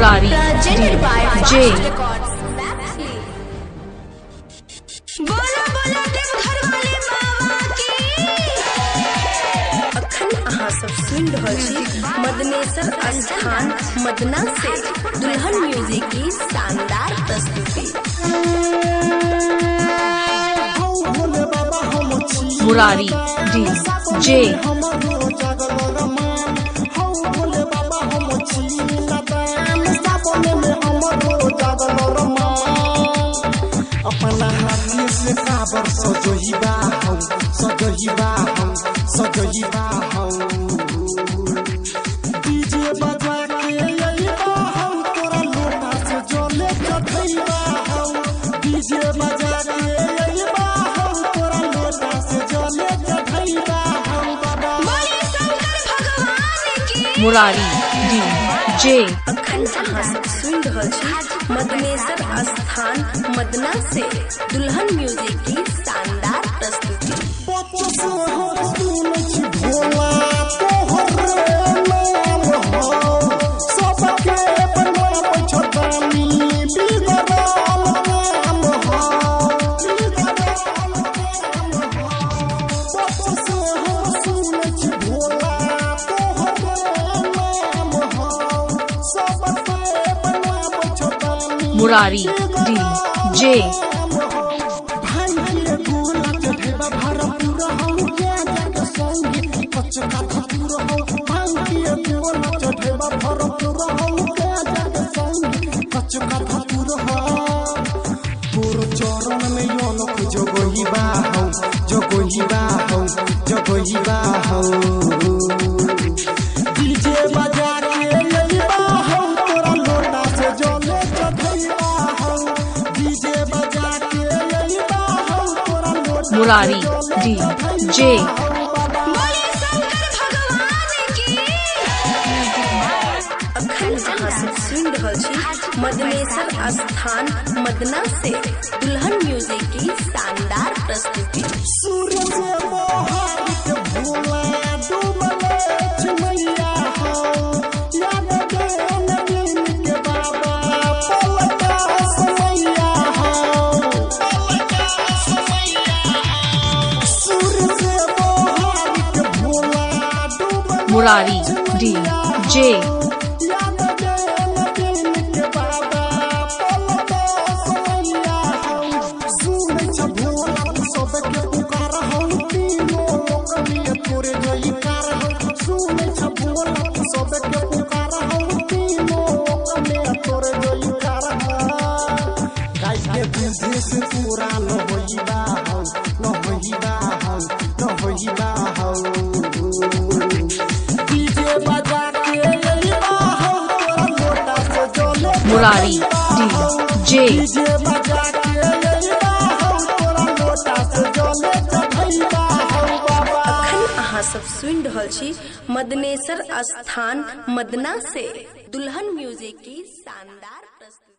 मुरारी जे बोला बोला देवघर वाले बाबा की। अखन अहाँ सब सुनि रहल छी मदनेश्वर स्थान मदना से दुल्हन म्यूजिक की शानदार प्रस्तुति। मुरारी जे अपना हाथी से काबर सजोहिबा हम डीजे बजा के अइबा हम तोरा लोटा से जले चढ़ैबा हम डीजे बजा के अइबा हम तोरा लोटा से जले चढ़ैबा हम बाबा बोले शंकर भगवान की। मुरारी जे अखन अहाँ सब सुनि रहल छी मदनेश्वर स्थान मदना से दुल्हन म्यूजिक की शानदार प्रस्तुति। मुरारी जे चरण में योनक जगोहिबा हौ डीजे बजा के अइबा हम तोरा लोटा से जले चढ़ैबा हम डीजे बजा के अइबा हम तोरा लोटा मुरारी जे बोले शंकर भगवान की। अखन अहाँ सब सुनि रहल छी मदनेश्वर स्थान मदना से दुल्हन म्यूजिक की शानदार प्रस्तुति। सूरज मोहारिक भोला डूबले चुमैया हो याद दे नवीन के बाबा पलटा समैया हो सूरज मोहारिक भोला डूबले मुरारी जे याद दे नवीन के बाबा पलटा समैया हो सुनै छ भोला सबके पुकार हो तीनों लोक में तोरे जयकार हो सुनै छ भोला सबके पुकार हो तीनों लोक में तोरे जयकार हो गाय के बुद्धि से पूरा न होइबा हो डीजे बजा के अइबा हो तोरा लोटा से जले मुरारी जे डीजे बजा के अइबा हो तोरा लोटा से जले चढ़ैबा हो बाबा। अखन अहाँ सब सुनि रहल छी मदनेश्वर स्थान मदना से दुल्हन म्यूजिक की शानदार प्रस्तुति।